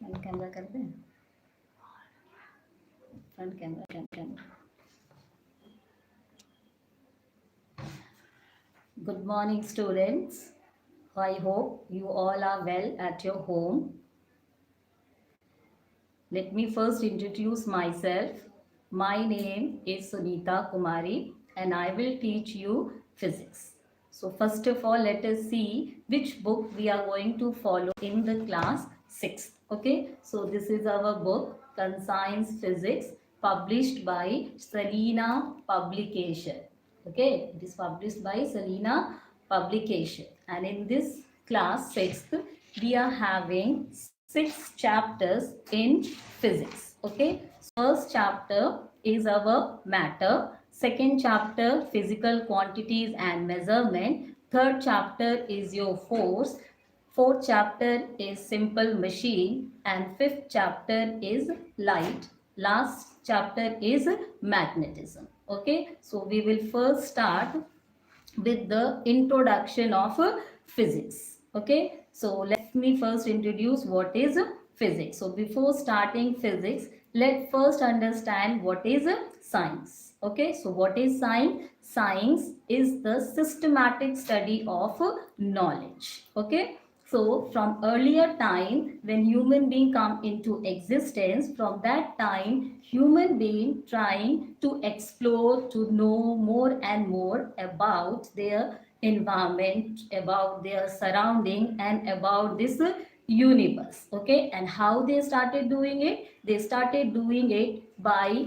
Front camera कर दें, front camera. Good morning, students. I hope you all are well at your home. Let me first introduce myself. My name is Sunita Kumari and I will teach you physics. So first of all, let us see which book we are going to follow in the class 6th. Okay, so this is our book, Conscience Physics, published by Selena Publication. Okay, it is published by Selena Publication. And in this class 6th, we are having 6 chapters in physics. Okay, first chapter is our matter, second chapter physical quantities and measurement, third chapter is your force, fourth chapter is simple machine, and fifth chapter is light, last chapter is magnetism. Okay, so we will first start with the introduction of physics. Okay, so let me first introduce what is physics. So before starting physics, let's first understand what is science. Okay, so what is science? Science is the systematic study of knowledge. Okay, so from earlier time when human being come into existence, from that time human being trying to explore, to know more and more about their environment, about their surrounding and about this universe. Okay, and how they started doing it? They started doing it by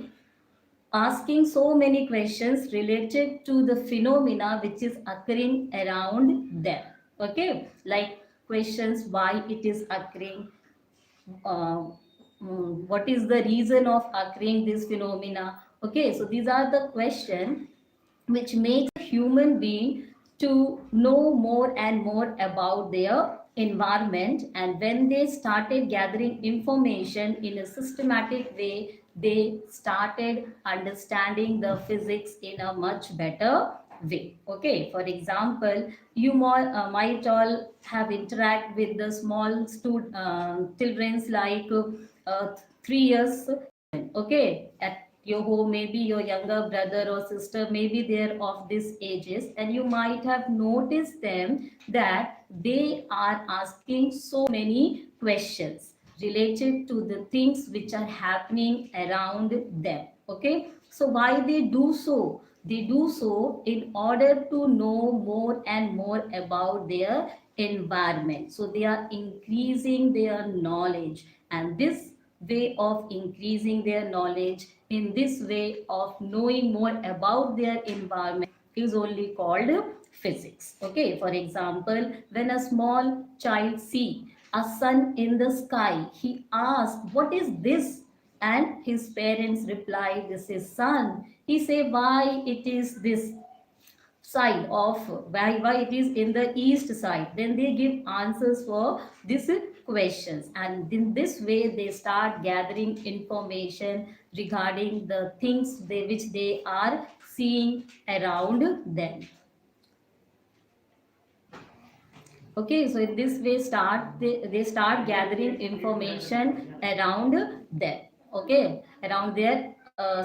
asking so many questions related to the phenomena which is occurring around them. Okay, like questions why it is occurring, uh, what is the reason of occurring this phenomena. Okay, so these are the questions which makes a human being to know more and more about their environment. And when they started gathering information in a systematic way, they started understanding the physics in a much better way. Okay, for example, you might all have interact with the small children's like 3 years. Okay, at your home, maybe your younger brother or sister may be there of these ages, and you might have noticed them that they are asking so many questions related to the things which are happening around them. Okay, so why they do so? They do so in order to know more and more about their environment. So they are increasing their knowledge, and this way of increasing their knowledge, in this way of knowing more about their environment, is only called physics. Okay, for example, when a small child see a sun in the sky, he asks, what is this? And his parents reply, this is sun. He say, why it is this side of, why it is in the east side? Then they give answers for these questions, and in this way they start gathering information regarding the things which they are seeing around them. Okay, so in this way they start gathering information around them. Okay, around their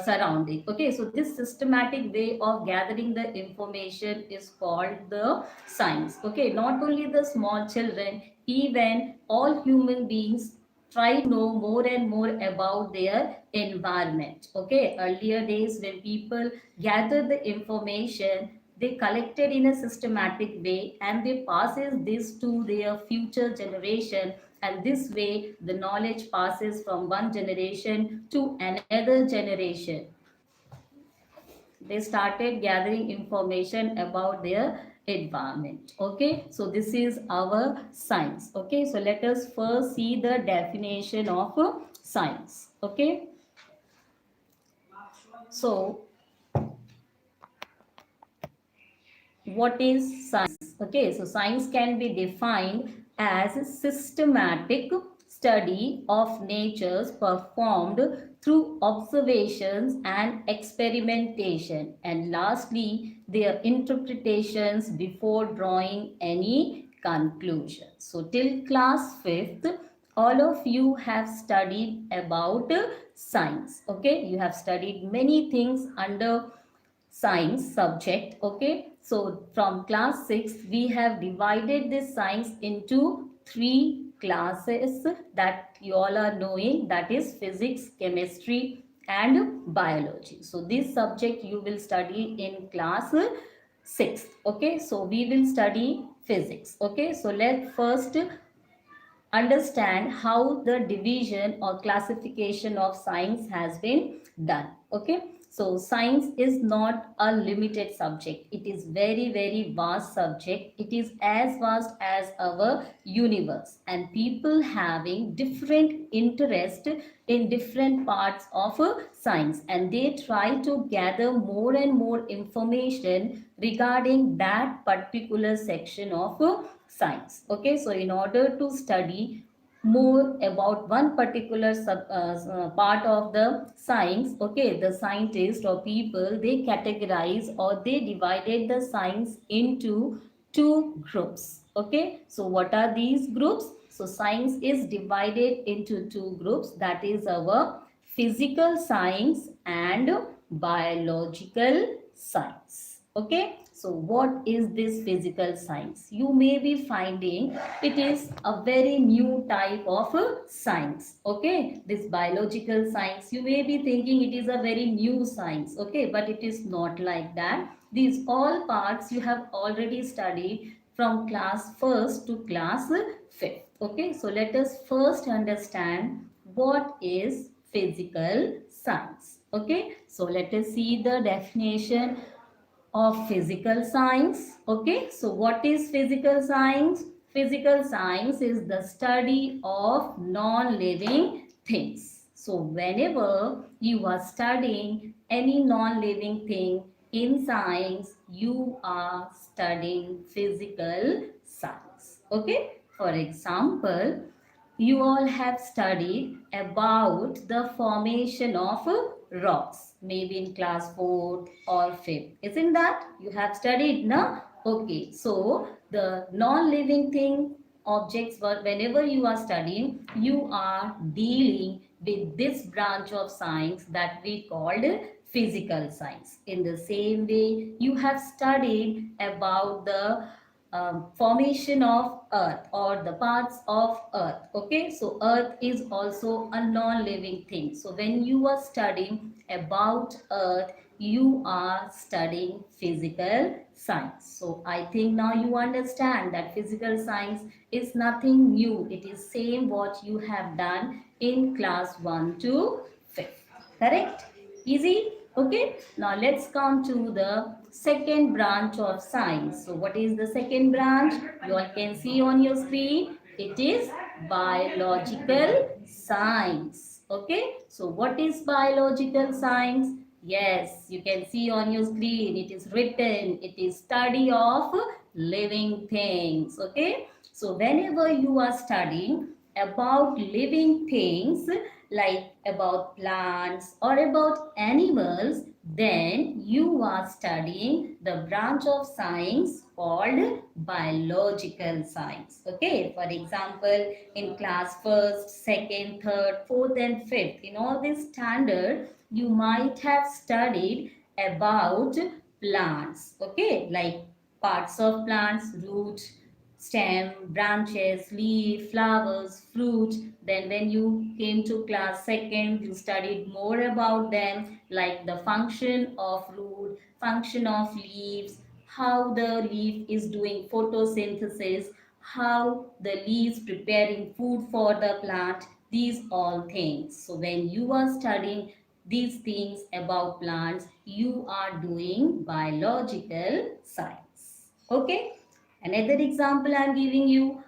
surrounding. Okay, so this systematic way of gathering the information is called the science. Okay, not only the small children, even all human beings try to know more and more about their environment. Okay, earlier days when people gathered the information, they collected in a systematic way and they passes this to their future generation, and this way the knowledge passes from one generation to another generation. They started gathering information about their environment. Okay, so this is our science. Okay, so let us first see the definition of science. Okay, so what is science? Okay, so science can be defined as a systematic study of natures performed through observations and experimentation, and lastly their interpretations before drawing any conclusion. So till class 5th, all of you have studied about science. Okay, you have studied many things under science subject. Okay, so from class 6 we have divided this science into three classes that you all are knowing, that is physics, chemistry and biology. So this subject you will study in class 6. Okay, so we will study physics. Okay, so let's first understand how the division or classification of science has been done. Okay, so science is not a limited subject, it is very vast subject. It is as vast as our universe, and people having different interest in different parts of science, and they try to gather more and more information regarding that particular section of science. Okay, so in order to study more about one particular part of the science, okay, the scientists or people, they categorize or they divided the science into two groups. Okay, so what are these groups? So science is divided into two groups, that is our physical science and biological science. Okay, so what is this physical science? You may be finding it is a very new type of science. Okay, this biological science, you may be thinking it is a very new science. Okay, but it is not like that. These all parts you have already studied from class 1st to class 5th. Okay, so let us first understand what is physical science. Okay, so let us see the definition of physical science. Okay, so what is physical science? Physical science is the study of non-living things. So whenever you are studying any non-living thing in science, you are studying physical science. Okay, for example, you all have studied about the formation of rocks, maybe in class 4th or 5th. Isn't that? You have studied, no? Okay, so the non-living thing objects, whenever you are studying, you are dealing with this branch of science that we called physical science. In the same way, you have studied about the formation of earth or the parts of earth. Okay, so earth is also a non-living thing. So when you are studying about earth, you are studying physical science. So I think now you understand that physical science is nothing new. It is same what you have done in class 1 to 5th. Correct? Easy? Okay. Now let's come to the second branch of science. So what is the second branch? You all can see on your screen. It is biological science. Okay. So what is biological science? Yes, you can see on your screen. It is written. It is study of living things. Okay. So whenever you are studying about living things, like about plants or about animals, then you are studying the branch of science called biological science. Okay, for example, in class 1st, 2nd, 3rd, 4th and 5th, in all this standard, you might have studied about plants. Okay, like parts of plants, root, stem, branches, leaf, flowers, fruit. Then when you came to class 2nd, you studied more about them, like the function of root, function of leaves, how the leaf is doing photosynthesis, how the leaves preparing food for the plant, these all things. So when you are studying these things about plants, you are doing biological science. Okay? Another example I am giving you.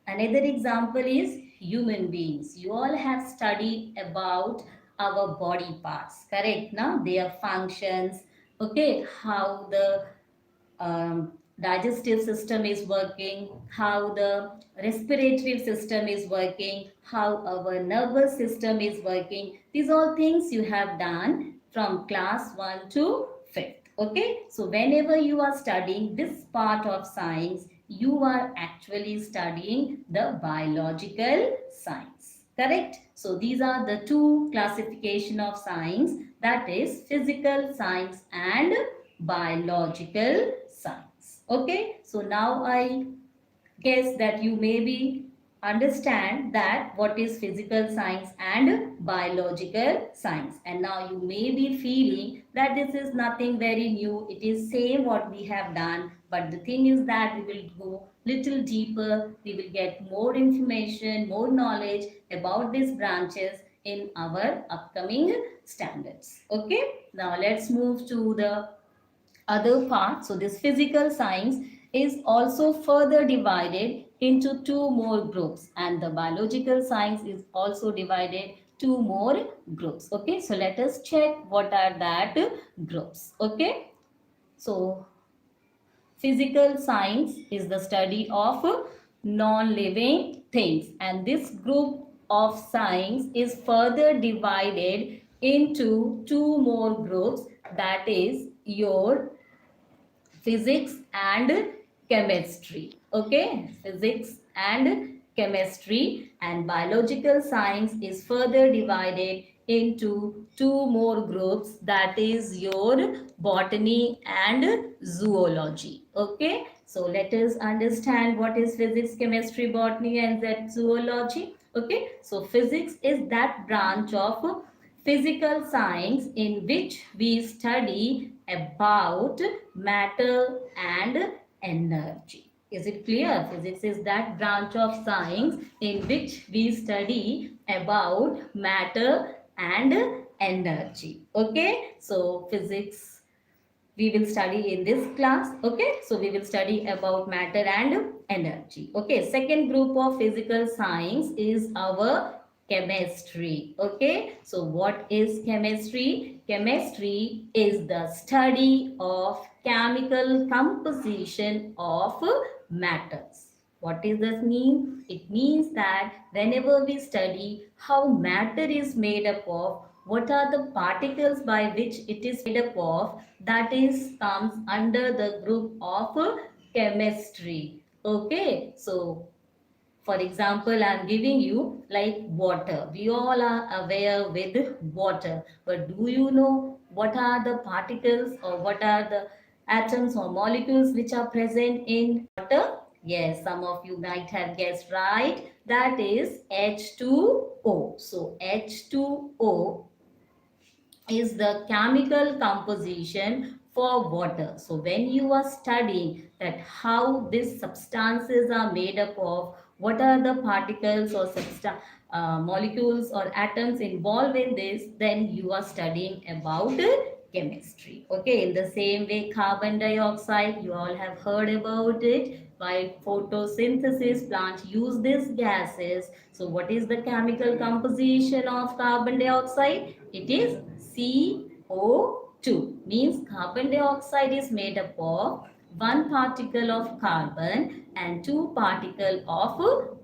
Another example is human beings. You all have studied about our body parts, correct? Now their functions, okay, how the digestive system is working, how the respiratory system is working, how our nervous system is working. These all things you have done from class 1 to 5th. Okay, so whenever you are studying this part of science, you are actually studying the biological science. Correct? So these are the two classification of science, that is physical science and biological science. Okay? So now I guess that you maybe understand that what is physical science and biological science, and now you may be feeling that this is nothing very new, it is same what we have done, but the thing is that we will go little deeper, we will get more information, more knowledge about these branches in our upcoming standards. Okay, now let's move to the other part. So this physical science is also further divided into two more groups, and the biological science is also divided two more groups. Okay, so let us check what are that groups. Okay, so physical science is the study of non-living things, and this group of science is further divided into two more groups, that is your physics and chemistry. Okay, physics and chemistry, and biological science is further divided into two more groups, that is your botany and zoology. Okay, so let us understand what is physics, chemistry, botany and that zoology. Okay, so physics is that branch of physical science in which we study about matter and energy. Is it clear? Physics is that branch of science in which we study about matter and energy. Okay, so physics we will study in this class. Okay, so we will study about matter and energy. Okay, second group of physical science is our chemistry. Okay, so what is chemistry? Chemistry is the study of chemical composition of matters. What does this mean? It means that whenever we study how matter is made up of, what are the particles by which it is made up of, that is comes under the group of chemistry. Okay, so for example, I am giving you like water. We all are aware with water, but do you know what are the particles or what are the atoms or molecules which are present in water? Yes, some of you might have guessed right. That is H2O. So H2O is the chemical composition for water. So when you are studying that how these substances are made up of, what are the particles or molecules or atoms involved in this, then you are studying about chemistry. Okay, in the same way, carbon dioxide, you all have heard about it. By photosynthesis, plants use these gases. So what is the chemical composition of carbon dioxide? It is CO2. Means carbon dioxide is made up of one particle of carbon and two particle of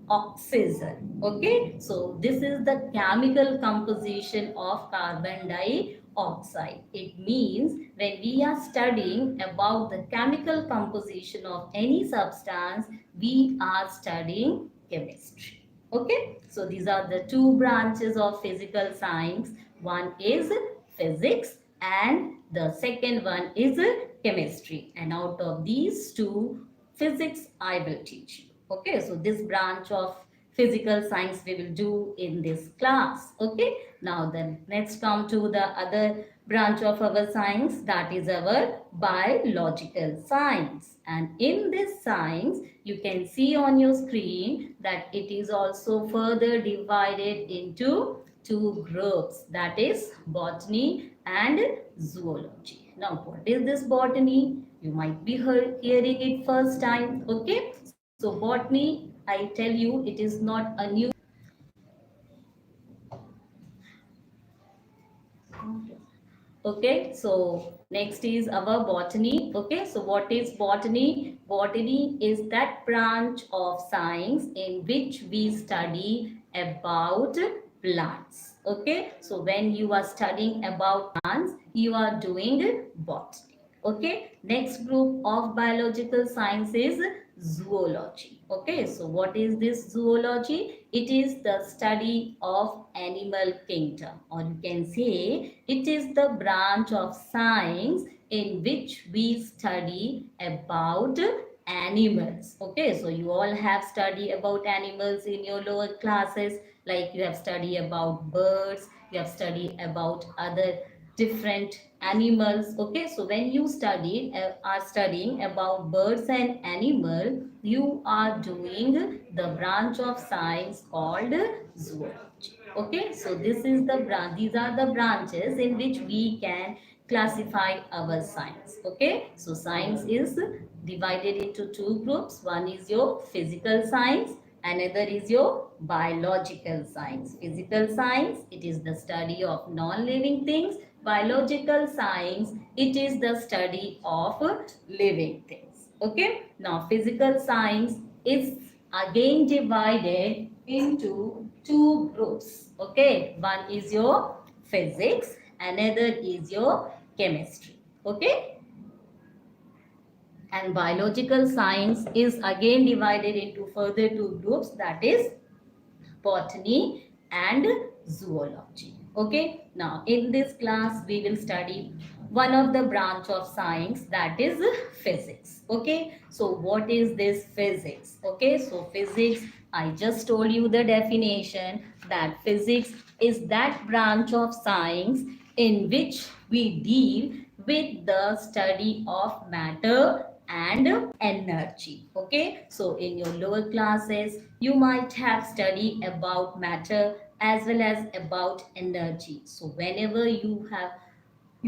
oxygen. Okay, so this is the chemical composition of carbon dioxide. It means when we are studying about the chemical composition of any substance, we are studying chemistry. Okay, so these are the two branches of physical science. One is physics and the second one is chemistry. And out of these two, physics I will teach you. Okay, so this branch of physical science we will do in this class. Okay, now then let's come to the other branch of our science, that is our biological science. And in this science you can see on your screen that it is also further divided into two groups, that is botany and zoology. Now what is this botany? You might be hearing it first time. Okay, so botany, I tell you, it is not a new. Okay, so next is our botany. Okay, so what is botany? Botany is that branch of science in which we study about plants. Okay, so when you are studying about plants, you are doing botany. Okay, next group of biological science is zoology. Okay, so what is this zoology? It is the study of animal kingdom, or you can say it is the branch of science in which we study about animals. Okay, so you all have studied about animals in your lower classes, like you have studied about birds, you have studied about other different animals. Okay, so when you are studying about birds and animal, you are doing the branch of science called zoology. Okay, so this is the branch, these are the branches in which we can classify our science. Okay, so science is divided into two groups. One is your physical science, another is your biological science. Physical science, it is the study of non-living things. Biological science, it is the study of living things. Okay, now physical science is again divided into two groups. Okay, one is your physics, another is your chemistry. Okay, and biological science is again divided into further two groups, that is botany and zoology. Okay, now in this class we will study one of the branch of science, that is physics. Okay, so what is this physics? Okay, so physics, I just told you the definition, that physics is that branch of science in which we deal with the study of matter and energy. Okay, so in your lower classes you might have studied about matter as well as about energy. So whenever you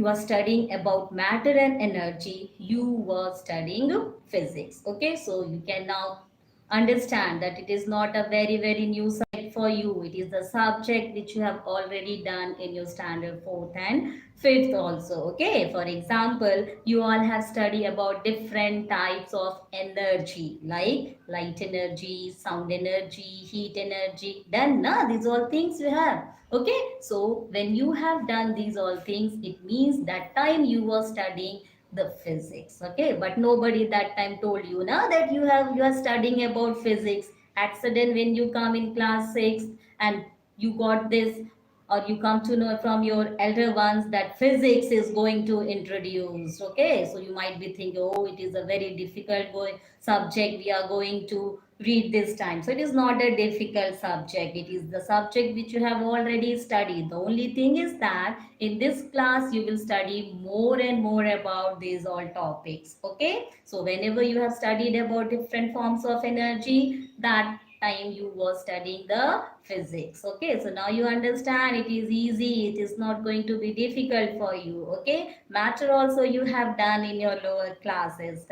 are studying about matter and energy, you were studying physics. Okay, so you can now understand that it is not a very new subject for you. It is the subject which you have already done in your standard 4th and 5th also. Okay, for example, you all have studied about different types of energy, like light energy, sound energy, heat energy. Done na, these all things you have. Okay, so when you have done these all things, it means that time you were studying the physics. Okay, but nobody that time told you now that you are studying about physics. At sudden when you come in class 6 and you got this, or you come to know from your elder ones that physics is going to introduce. Okay, so you might be thinking, oh, it is a very difficult subject we are going to read this time. So it is not a difficult subject, it is the subject which you have already studied. The only thing is that in this class you will study more and more about these all topics. Okay, so whenever you have studied about different forms of energy, that time you were studying the physics. Okay, so now you understand it is easy, it is not going to be difficult for you. Okay, matter also you have done in your lower classes.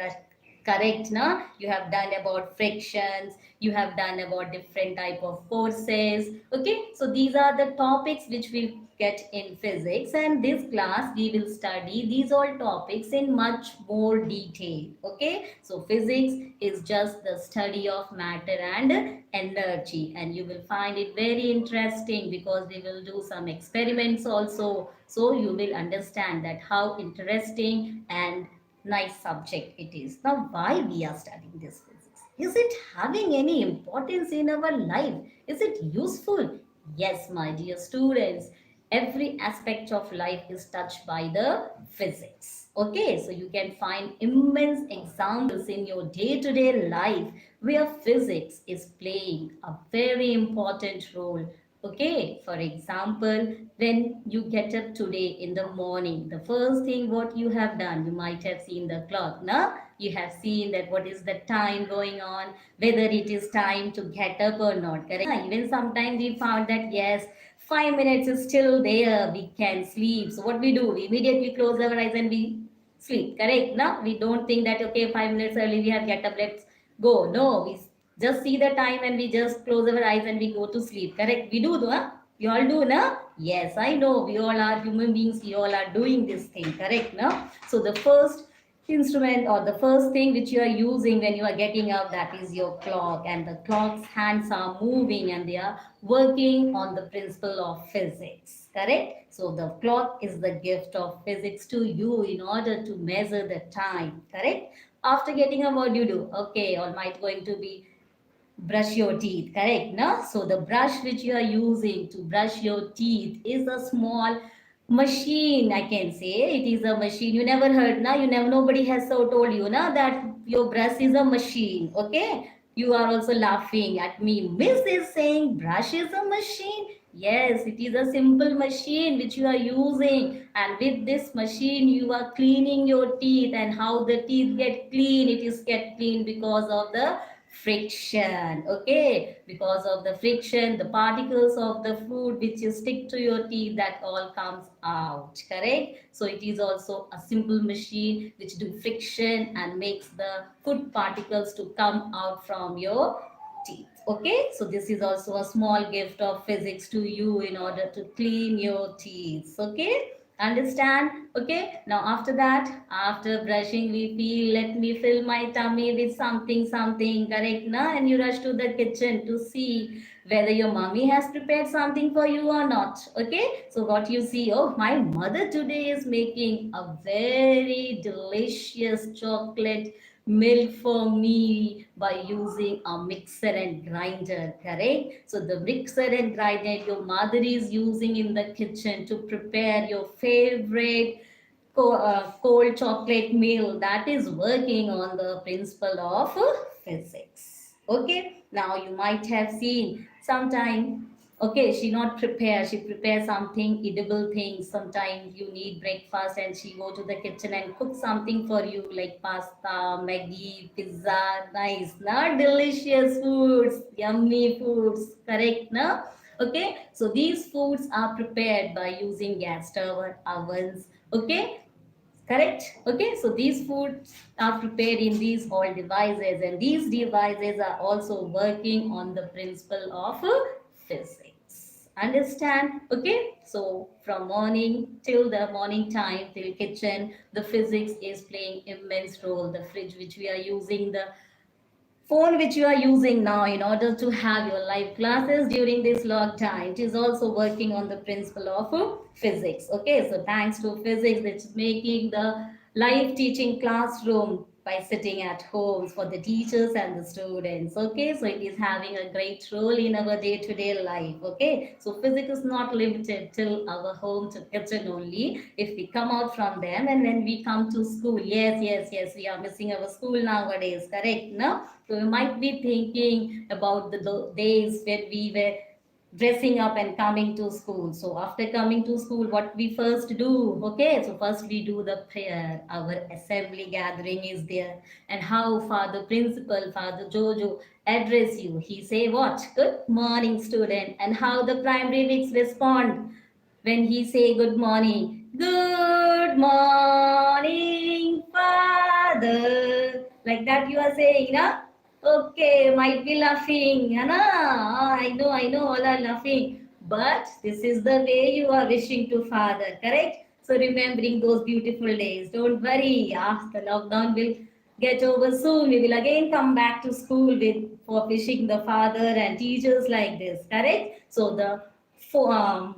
Correct, na? You have done about frictions, you have done about different type of forces. Okay, so these are the topics which we get in physics, and this class we will study these all topics in much more detail. Okay, so physics is just the study of matter and energy, and you will find it very interesting because we will do some experiments also, so you will understand that how interesting and nice subject it is. Now, why we are studying this physics? Is it having any importance in our life? Is it useful? Yes, my dear students. Every aspect of life is touched by the physics. Okay, so you can find immense examples in your day-to-day life where physics is playing a very important role. Okay, for example, when you get up today in the morning, the first thing what you have done, you might have seen the clock, no? You have seen that what is the time going on, whether it is time to get up or not, correct? Even sometimes we found that yes, 5 minutes is still there, we can sleep. So what we do, we immediately close our eyes and we sleep, correct? No, we don't think that okay, 5 minutes early we have get up, let's go. No, we just see the time and we just close our eyes and we go to sleep, correct? We do, huh? You all do, na? Yes, I know. We all are human beings. We all are doing this thing, correct, no? So the first instrument or the first thing which you are using when you are getting up, that is your clock, and the clock's hands are moving and they are working on the principle of physics, correct? So the clock is the gift of physics to you in order to measure the time, correct? After getting up, what do you do? Okay, all might going to be brush your teeth, correct? No? So the brush which you are using to brush your teeth is a small machine, I can say. It is a machine. You never heard, na? You never, nobody has so told you, na, that your brush is a machine. Okay? You are also laughing at me. Miss is saying brush is a machine. Yes, it is a simple machine which you are using, and with this machine you are cleaning your teeth. And how the teeth get clean? It is get clean because of the friction. Okay, because of the friction, the particles of the food which you stick to your teeth, that all comes out, correct? So it is also a simple machine which do friction and makes the food particles to come out from your teeth. Okay, so this is also a small gift of physics to you in order to clean your teeth. Okay, understand? Okay, now after that, after brushing, we feel, let me fill my tummy with something, correct? Na? And you rush to the kitchen to see whether your mommy has prepared something for you or not. Okay, so what you see, oh, my mother today is making a very delicious chocolate milk for me by using a mixer and grinder, correct? So the mixer and grinder your mother is using in the kitchen to prepare your favorite cold chocolate meal, that is working on the principle of physics. Okay, now you might have seen sometime, okay, she not prepare, she prepare something edible things. Sometimes you need breakfast and she go to the kitchen and cook something for you like pasta, maggie, pizza. Nice, na? Delicious foods, yummy foods, correct, na? Okay, so these foods are prepared by using gas stove or ovens. Okay, correct? Okay, so these foods are prepared in these all devices, and these devices are also working on the principle of physics. Understand? Okay, so from morning till the morning time till kitchen, the physics is playing immense role. The fridge which we are using, the phone which you are using now in order to have your live classes during this long time, it is also working on the principle of physics. Okay, so thanks to physics, it's making the live teaching classroom by sitting at home for the teachers and the students. Okay, so it is having a great role in our day-to-day life. Okay, so physics is not limited till our home to kitchen only. If we come out from them and when we come to school, yes, we are missing our school nowadays, correct? No, so you might be thinking about the days when we were dressing up and coming to school. So after coming to school, what we first do? Okay, so first we do the prayer. Our assembly gathering is there, and how Father Principal, Father Jojo address you. He say what? Good morning, student. And how the primary weeks respond when he say good morning. Good morning, Father. Like that you are saying, na? Okay, might be laughing, है ना? I know, all are laughing. But this is the way you are wishing to Father, correct? So remembering those beautiful days. Don't worry, the lockdown will get over soon. We will again come back to school with for wishing the Father and teachers like this, correct? So the for,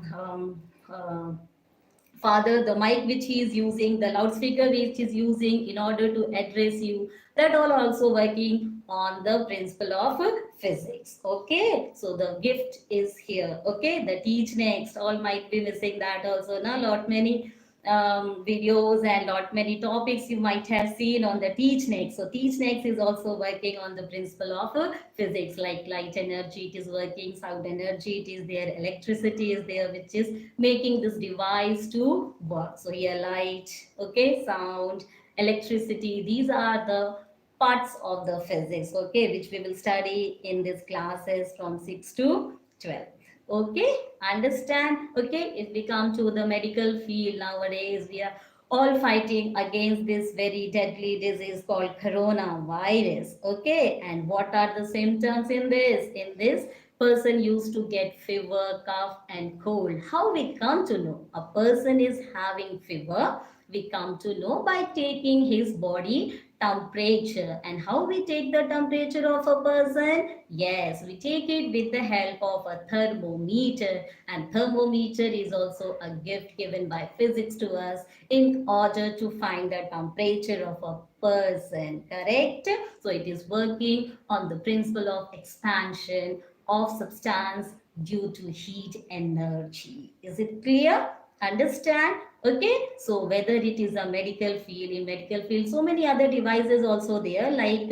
Father, the mic which he is using, the loudspeaker which is using in order to address you, that all also working on the principle of physics. Okay, so the gift is here. Okay, the teach next, all might be missing that also. Now, lot many videos and lot many topics you might have seen on the teach next. So teach next is also working on the principle of physics, like light energy it is working, sound energy it is there, electricity is there, which is making this device to work. So here light, okay, sound, electricity, these are the parts of the physics, okay, which we will study in these classes from 6 to 12. Okay, understand? Okay, if we come to the medical field nowadays, we are all fighting against this very deadly disease called coronavirus. Okay, and what are the symptoms in this? In this, person used to get fever, cough, and cold. How we come to know a person is having fever we come to know by taking his body temperature. And how we take the temperature of a person? Yes, we take it with the help of a thermometer. And thermometer is also a gift given by physics to us in order to find the temperature of a person. Correct? So it is working on the principle of expansion of substance due to heat energy. Is it clear? Understand? Okay, so whether it is a medical field, in medical field, so many other devices also there, like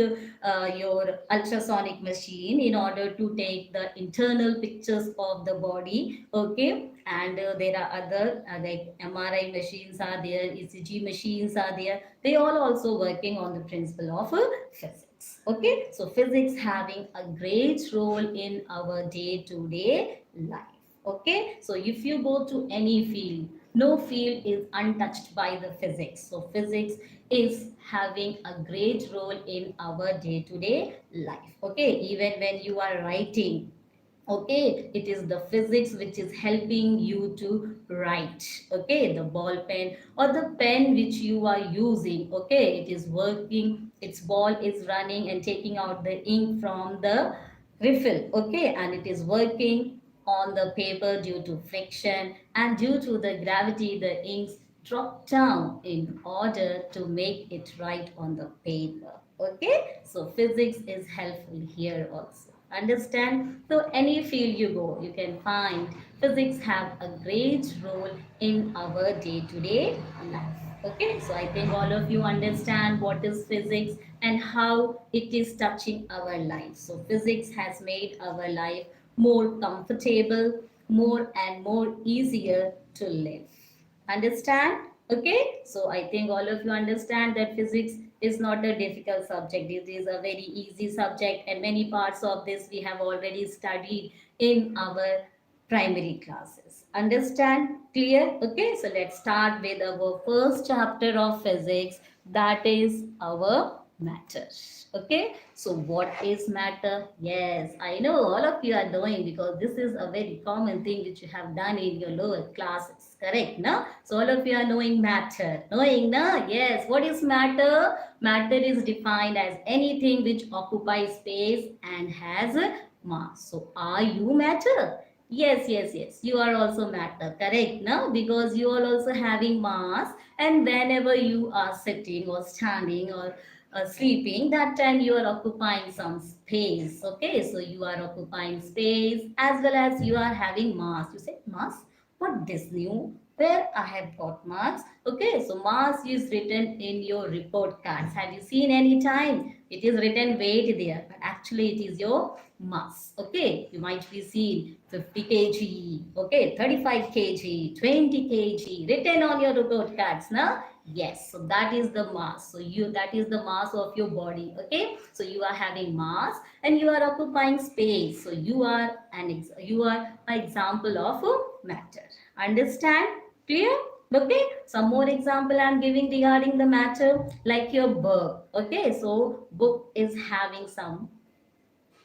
your ultrasonic machine, in order to take the internal pictures of the body. Okay, and there are other like MRI machines are there, ECG machines are there. They all also working on the principle of physics. Okay, so physics having a great role in our day-to-day life. Okay, so if you go to any field, no field is untouched by the physics. So physics is having a great role in our day-to-day life. Okay, even when you are writing, okay, it is the physics which is helping you to write. Okay, the ball pen or the pen which you are using, okay, it is working, its ball is running and taking out the ink from the refill. Okay, and it is working on the paper due to friction, and due to the gravity the inks drop down in order to make it right on the paper. Okay, so physics is helpful here also. Understand? So any field you go, you can find physics have a great role in our day-to-day life. Okay, so I think all of you understand what is physics and how it is touching our life. So physics has made our life more comfortable, more and more easier to live. Understand? Okay, so I think all of you understand that physics is not a difficult subject. It is a very easy subject, and many parts of this we have already studied in our primary classes. Understand? Clear? Okay, so let's start with our first chapter of physics, that is our matter. Okay, so what is matter? Yes, I know all of you are knowing because this is a very common thing which you have done in your lower classes. Correct? No? So all of you are knowing matter. Knowing, no? Yes. What is matter? Matter is defined as anything which occupies space and has mass. So are you matter? Yes, yes, yes. You are also matter. Correct? No? Because you are also having mass, and whenever you are sitting or standing or sleeping, that time you are occupying some space. Okay, so you are occupying space as well as you are having mass. You say mass? What this new? Where I have got mass? Okay, so mass is written in your report cards. Have you seen any time? It is written weight there, but actually it is your mass. Okay, you might be seen 50 kg, okay, 35 kg, 20 kg written on your report cards. Now, yes, so that is the mass. So you, that is the mass of your body. Okay, so you are having mass and you are occupying space. So you are you are an example of matter. Understand? Clear? Okay, some more example I'm giving regarding the matter, like your book. Okay, so book is having some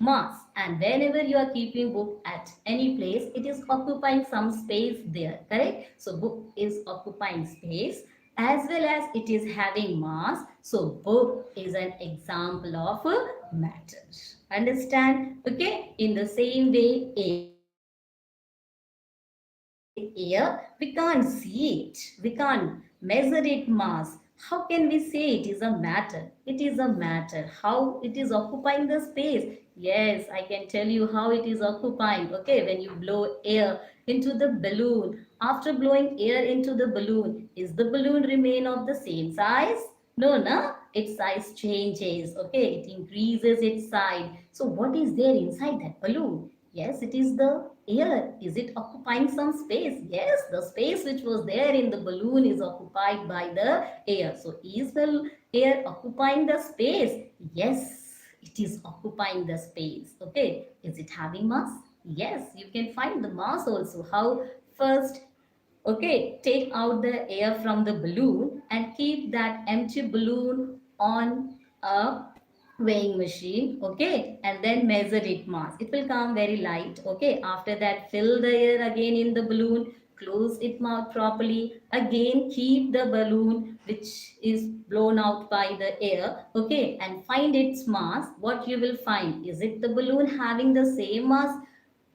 mass, and whenever you are keeping book at any place, it is occupying some space there. Correct? So book is occupying space as well as it is having mass. So book is an example of matter. Understand? Okay, in the same way, air, we can't see it, we can't measure it mass. How can we say it is a matter? It is a matter. How it is occupying the space? Yes, I can tell you how it is occupying. Okay, when you blow air into the balloon, after blowing air into the balloon, is the balloon remain of the same size? No, no, its size changes. Okay, it increases its size. So what is there inside that balloon? Yes, it is the air. Is it occupying some space? Yes, the space which was there in the balloon is occupied by the air. So is the air occupying the space? Yes, it is occupying the space. Okay, is it having mass? Yes, you can find the mass also. How? First, okay, take out the air from the balloon and keep that empty balloon on a weighing machine. Okay, and then measure it mass. It will come very light. Okay, after that fill the air again in the balloon, close its mouth properly. Again, keep the balloon which is blown out by the air, okay, and find its mass. What you will find? Is it the balloon having the same mass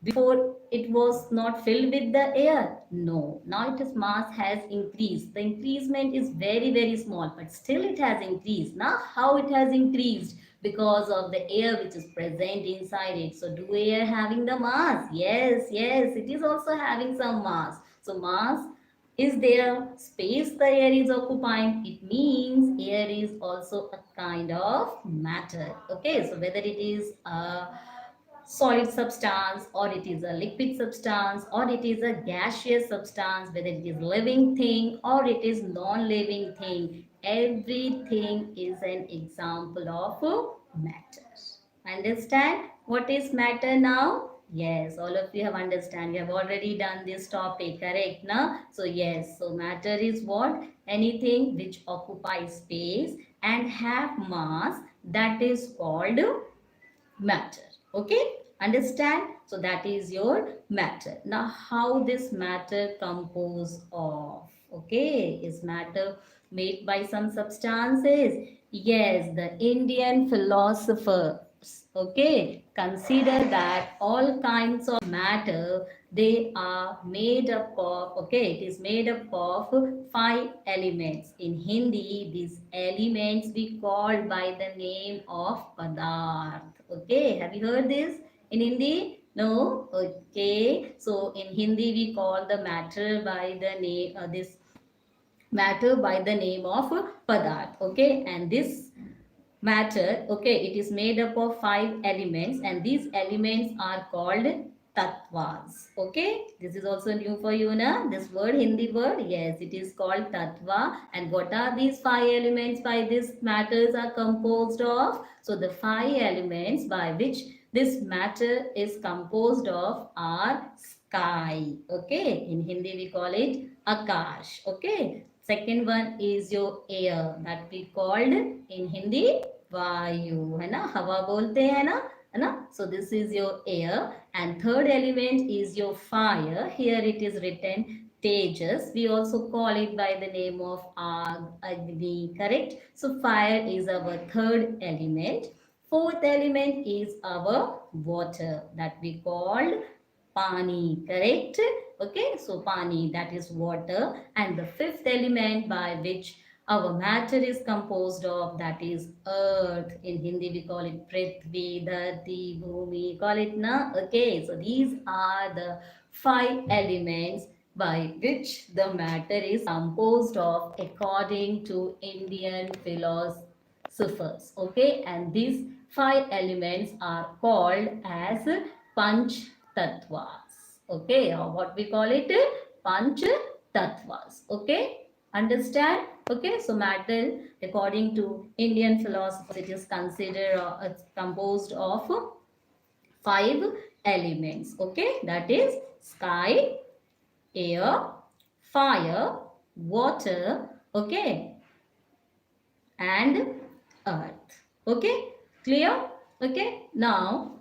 before it was not filled with the air? No, now its mass has increased. The increasement is very, very small, but still it has increased. Now, how it has increased? Because of the air which is present inside it. So, do air having the mass? Yes, yes, it is also having some mass. So, mass is there, space the air is occupying. It means air is also a kind of matter. Okay, so whether it is a solid substance or it is a liquid substance or it is a gaseous substance, whether it is living thing or it is non-living thing, everything is an example of matter. Understand what is matter now? Yes, all of you have understand. You have already done this topic, correct? Now, so yes, so matter is what? Anything which occupies space and have mass, that is called matter. Okay, understand? So that is your matter. Now, how this matter composed of? Okay, is matter made by some substances? Yes, the Indian philosophers, okay, consider that all kinds of matter, they are made up of, okay, it is made up of five elements. In Hindi, these elements we call by the name of padarth. Okay, have you heard this in Hindi? No? Okay, so in Hindi we call the matter by the name, this matter by the name of padarth. Okay, and this matter, okay, it is made up of five elements and these elements are called tattvas. Okay, this is also new for you, na? This word, Hindi word, yes, it is called tattva. And what are these five elements by these matters are composed of? So the five elements by which this matter is composed of are sky. Okay, in Hindi we call it akash. Okay, second one is your air, that we called in Hindi वायु, है ना, हवा बोलते हैं ना, है ना. So this is your air. And third element is your fire. Here it is written Tejas. We also call it by the name of Agni, correct? So fire is our third element. Fourth element is our water, that we called pani, correct? Okay, so pani, that is water. And the fifth element by which our matter is composed of, that is earth. In Hindi we call it Prithvi, Dharti, Bhumi, call it na. Okay, so these are the five elements by which the matter is composed of according to Indian philosophers. Okay, and these five elements are called as Panch Tattvas. Okay, or what we call it? Panch Tattvas. Okay, understand? Okay, so matter according to Indian philosophers, it is considered it's composed of five elements. Okay, that is sky, air, fire, water, okay, and earth. Okay, clear? Okay, now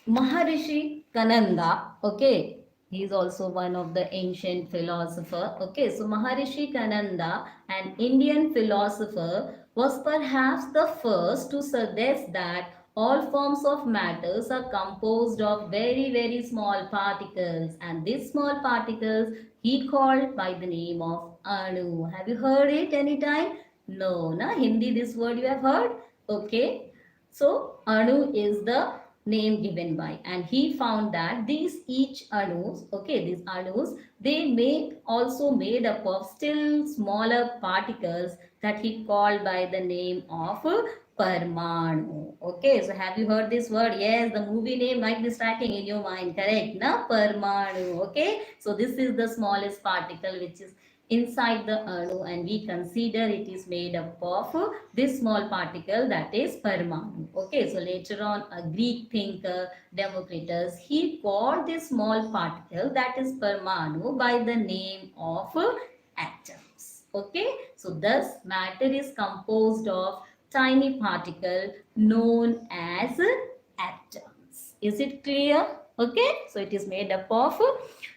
Maharishi Kananda, okay, he is also one of the ancient philosopher. Okay, so Maharishi Kananda, an Indian philosopher, was perhaps the first to suggest that all forms of matters are composed of very, very small particles, and these small particles he called by the name of Anu. Have you heard it anytime? No, na Hindi this word you have heard? Okay, so Anu is the name given by, and he found that these each anus, okay, these anus, they may also made up of still smaller particles that he called by the name of Parmanu. Okay, so have you heard this word? Yes, the movie name might be striking in your mind, correct? Na Parmanu. Okay, so this is the smallest particle which is inside the anu, and we consider it is made up of this small particle, that is Parmanu. Okay, so later on a Greek thinker Democritus, he called this small particle, that is Parmanu, by the name of atoms. Okay, so thus matter is composed of tiny particle known as atoms. Is it clear? Okay, so it is made up of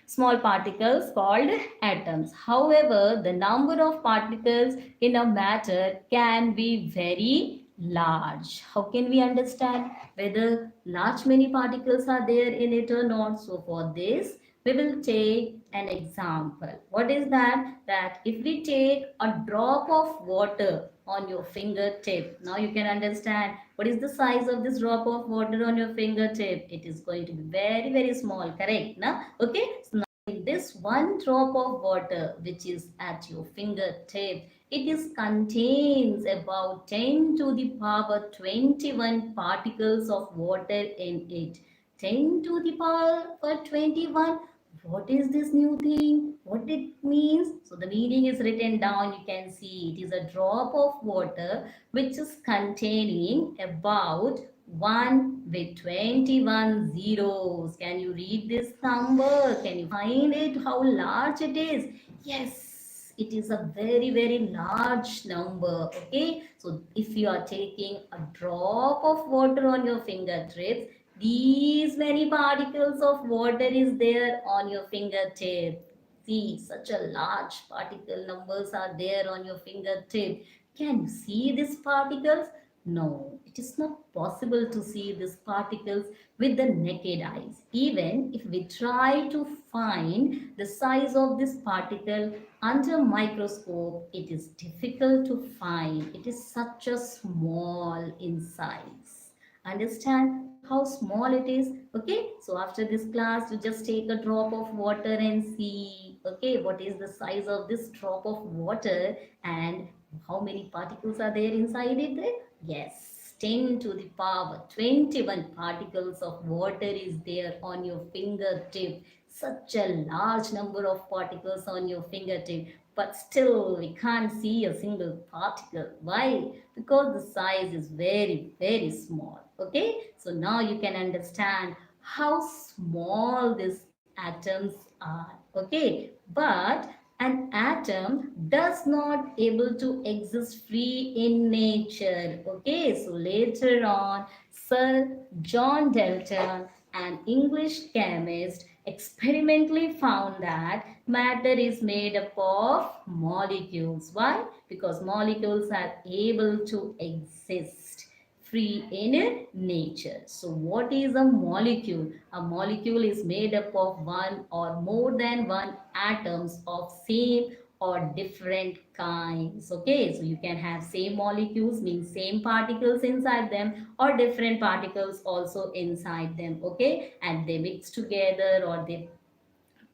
small particles called atoms. However, the number of particles in a matter can be very large. How can we understand whether large many particles are there in it or not? So for this, we will take an example. What is that? That if we take a drop of water on your fingertip, now you can understand what is the size of this drop of water on your fingertip. It is going to be very, very small, correct? Na? Okay, so now this one drop of water which is at your fingertip, it is contains about 10 to the power 21 particles of water in it. 10 to the power 21. What is this new thing? What it means? So the meaning is written down. You can see it is a drop of water which is containing about 1 with 21 zeros. Can you read this number? Can you find it? How large it is? Yes, it is a very, very large number. Okay, so if you are taking a drop of water on your fingertips, these many particles of water is there on your fingertip. See, such a large particle numbers are there on your fingertip. Can you see these particles? No, it is not possible to see these particles with the naked eyes. Even if we try to find the size of this particle under microscope, it is difficult to find. It is such a small in size. Understand how small it is? Okay, so after this class you just take a drop of water and see, okay, what is the size of this drop of water and how many particles are there inside it there? Yes, 10 to the power 21 particles of water is there on your fingertip. Such a large number of particles on your fingertip, but still we can't see a single particle. Why? Because the size is very, very small. Okay, so now you can understand how small these atoms are. Okay, but an atom does not able to exist free in nature. Okay, so later on, Sir John Dalton, an English chemist, experimentally found that matter is made up of molecules. Why? Because molecules are able to exist free in nature. So what is a molecule? A molecule is made up of one or more than one atoms of same or different kinds. Okay, so you can have same molecules, means same particles inside them, or different particles also inside them. Okay, and they mix together or they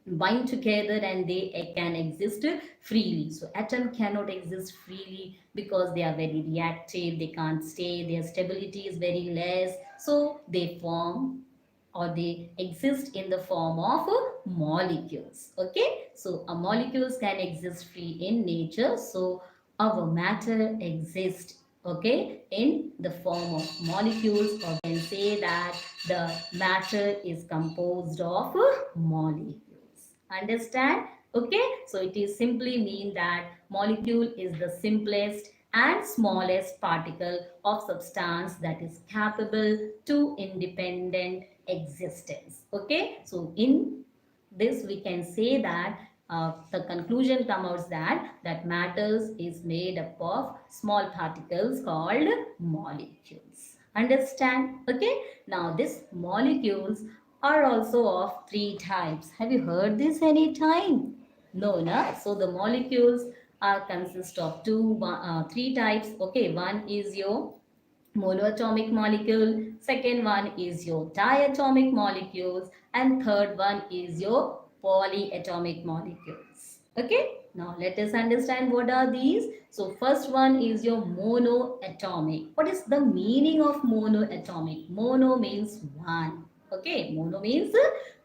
bind together and they can exist freely. So atom cannot exist freely because they are very reactive, they can't stay, their stability is very less, so they form or they exist in the form of molecules. Okay, so molecules can exist free in nature, so our matter exists, okay, in the form of molecules, or can say that the matter is composed of molecules. Understand? Okay, so it is simply mean that molecule is the simplest and smallest particle of substance that is capable to independent existence. Okay, so in this we can say that the conclusion comes out that matters is made up of small particles called molecules. Understand? Okay, now these molecules are also of three types. Have you heard this any time? No, na? So the molecules are consist of three types. Okay, one is your monoatomic molecule, second one is your diatomic molecules, and third one is your polyatomic molecules. Okay, now let us understand what are these. So first one is your monoatomic. What is the meaning of monoatomic? Mono means one. Okay, mono means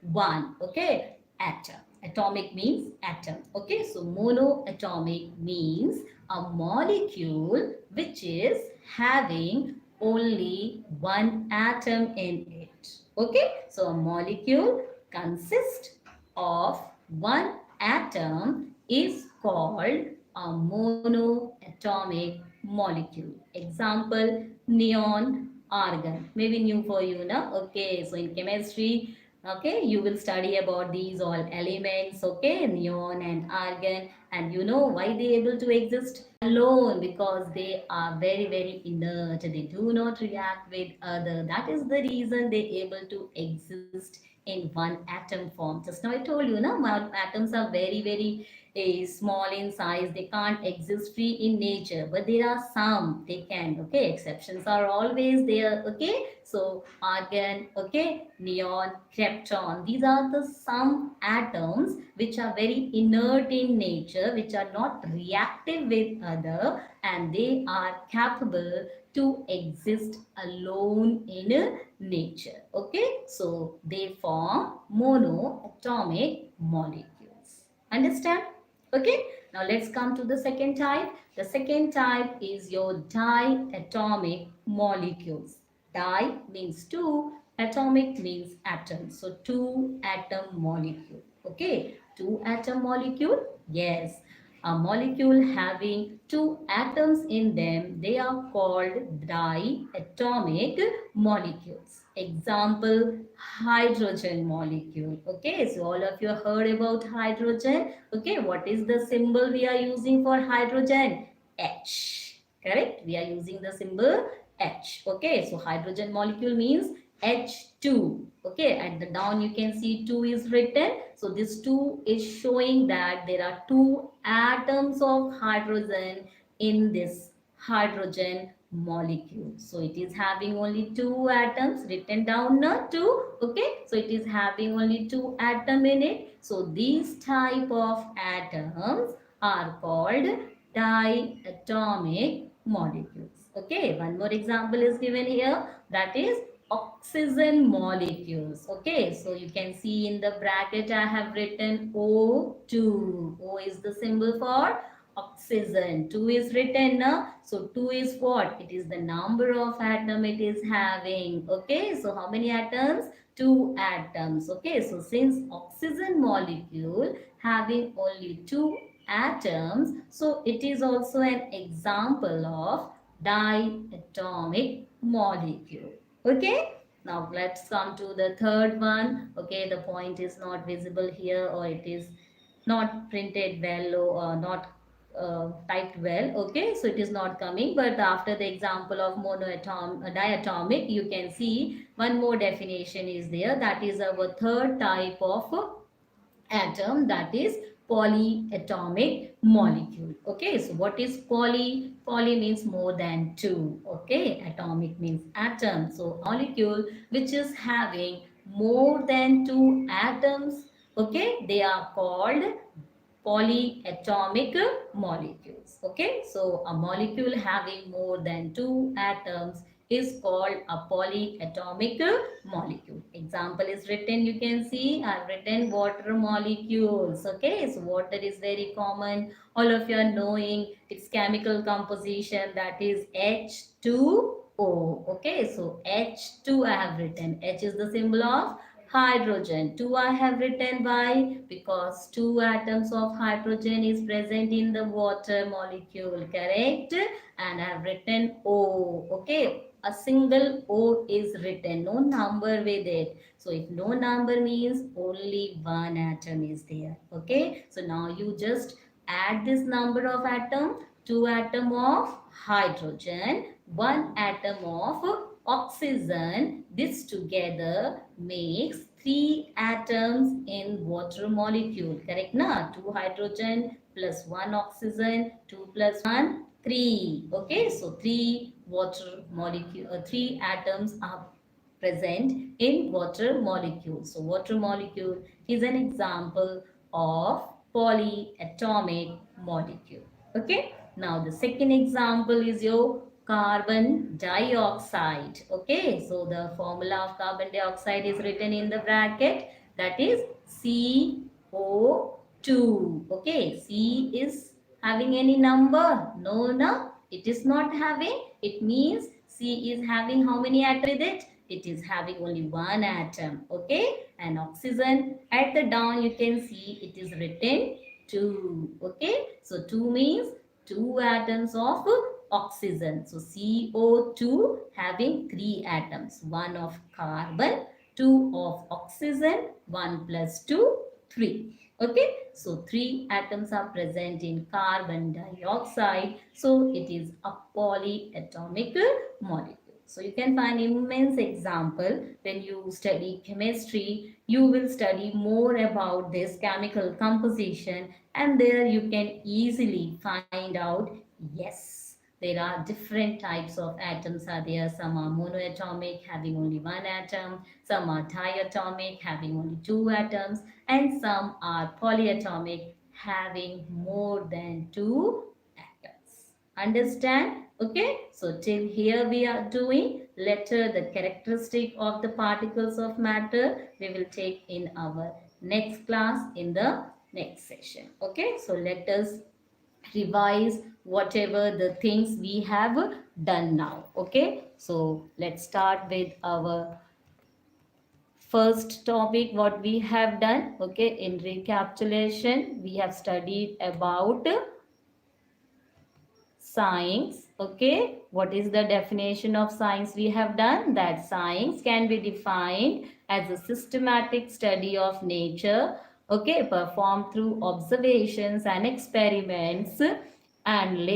one. Okay, atom. Atomic means atom. Okay, so monoatomic means a molecule which is having only one atom in it. Okay, so a molecule consists of one atom is called a monoatomic molecule. Example, neon, argon. Maybe new for you, na? Okay, so in chemistry, Okay, you will study about these all elements, okay, neon and argon, and you know why they able to exist alone, because they are very very inert. They do not react with other. That is the reason they able to exist in one atom form. Just now I told you, na, atoms are very very small in size. They can't exist free in nature, but there are some they can. Okay, exceptions are always there. Okay, so argon, okay, neon, krypton. These are the some atoms which are very inert in nature, which are not reactive with other, and they are capable to exist alone in nature. Okay, so they form monoatomic molecules. Understand? Okay, now let's come to the second type. The second type is your diatomic molecules. Di means two, atomic means atom. So two atom molecule. Okay, two atom molecule. Yes, a molecule having two atoms in them, they are called diatomic molecules. Example, hydrogen molecule. Okay, so all of you heard about hydrogen. Okay, what is the symbol we are using for hydrogen? H. Correct? We are using the symbol H. Okay, so hydrogen molecule means H2. Okay, at the down you can see 2 is written. So this 2 is showing that there are two atoms of hydrogen in this hydrogen molecule. So it is having only two atoms written down, not two. Okay, so it is having only two atom in it. So these type of atoms are called diatomic molecules. Okay, one more example is given here, that is oxygen molecules. Okay, so you can see in the bracket I have written O2. O is the symbol for oxygen. 2 is written now. So 2 is what? It is the number of atom it is having. Okay, so how many atoms? 2 atoms. Okay, so since oxygen molecule having only 2 atoms, so it is also an example of diatomic molecule. Okay, now let's come to the third one. Okay, the point is not visible here, or it is not printed well, or not typed well. Okay, so it is not coming, but after the example of diatomic, you can see one more definition is there. That is our third type of atom, that is polyatomic molecule. Okay, so what is poly? Poly means more than two. Okay, atomic means atom. So molecule which is having more than two atoms, okay, they are called polyatomic molecules. Okay, so a molecule having more than two atoms is called a polyatomic molecule. Example is written, you can see I've written water molecules. Okay, so water is very common, all of you are knowing its chemical composition, that is H2O. Okay, so H2 I have written. H is the symbol of hydrogen. 2 I have written. Why? Because two atoms of hydrogen is present in the water molecule. Correct? And I have written O. Okay. A single O is written. No number with it. So if no number means only one atom is there. Okay. So now you just add this number of atom. Two atom of hydrogen. One atom of oxygen. This together makes three atoms in water molecule. Correct na? Two hydrogen plus one oxygen. 2 plus 1, 3. Okay, so three water molecule, three atoms are present in water molecule. So water molecule is an example of polyatomic molecule. Okay, now the second example is your carbon dioxide. Okay, so the formula of carbon dioxide is written in the bracket, that is CO2. Okay, C is having any number? No, no, it is not having. It means C is having how many atoms with it? It is having only one atom. Okay, and oxygen at the down you can see it is written 2. Okay, so 2 means two atoms of oxygen. So CO2 having three atoms, one of carbon 2 of oxygen, 1 plus 2, 3. Okay, so 3 atoms are present in carbon dioxide. So it is a polyatomic molecule. So you can find immense example when you study chemistry. You will study more about this chemical composition, and there you can easily find out, yes, there are different types of atoms are there. Some are monoatomic, having only one atom. Some are diatomic, having only two atoms. And some are polyatomic, having more than two atoms. Understand? Okay. So till here we are doing. Later the characteristic of the particles of matter we will take in our next class in the next session. Okay. So let us revise whatever the things we have done now. Okay, so let's start with our first topic, what we have done. Okay, in recapitulation we have studied about science. Okay, what is the definition of science? We have done that science can be defined as a systematic study of nature, okay, performed through observations and experiments, and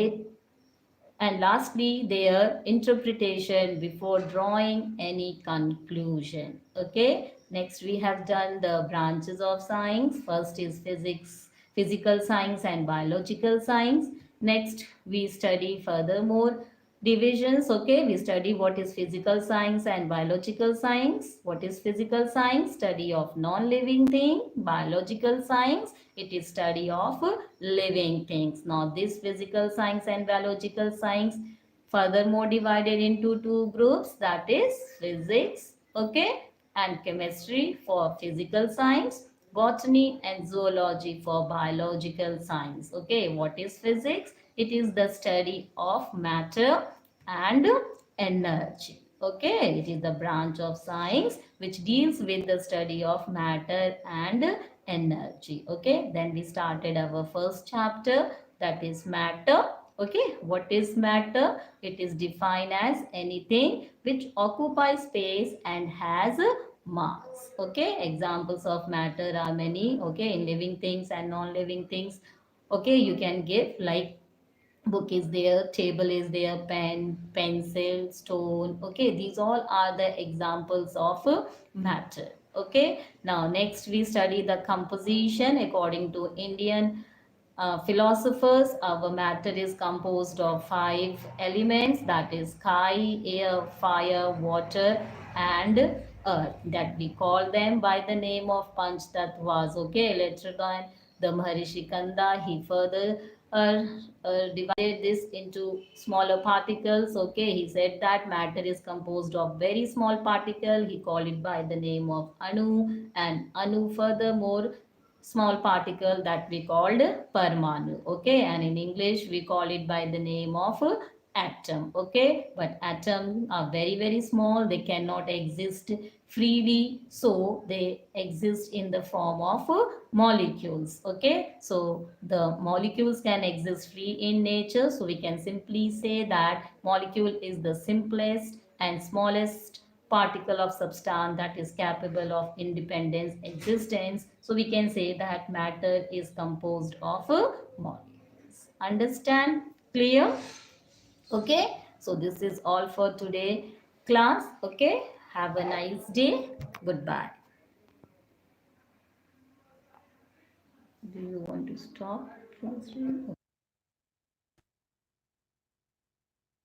lastly their interpretation before drawing any conclusion. Okay, next we have done the branches of science. First is physics, physical science and biological science. Next we study furthermore divisions. Okay, we study what is physical science and biological science. What is physical science? Study of non-living thing. Biological science, it is study of living things. Now this physical science and biological science furthermore divided into two groups, that is physics, okay, and chemistry for physical science, botany and zoology for biological science. Okay, what is physics? It is the study of matter and energy. Okay, it is the branch of science which deals with the study of matter and energy. Okay, then we started our first chapter, that is matter. Okay, what is matter? It is defined as anything which occupies space and has a mass. Okay, examples of matter are many. Okay, in living things and non-living things. Okay, you can give like book is there, table is there, pen, pencil, stone. Okay, these all are the examples of matter. Okay, now next we study the composition according to Indian philosophers. Our matter is composed of five elements, that is sky, air, fire, water and earth, that we call them by the name of Panch Tattvas. Okay, later on the Maharishi Kanda, he further divided this into smaller particles. Okay, he said that matter is composed of very small particle. He called it by the name of Anu, and Anu furthermore small particle that we called Parmanu. Okay, and in English we call it by the name of atom. Okay, but atoms are very small. They cannot exist freely, so they exist in the form of molecules. Okay, so the molecules can exist free in nature, so we can simply say that molecule is the simplest and smallest particle of substance that is capable of independent existence. So we can say that matter is composed of molecules. Understand? Clear? Okay, so this is all for today class. Okay, have a nice day. Goodbye. Do you want to stop?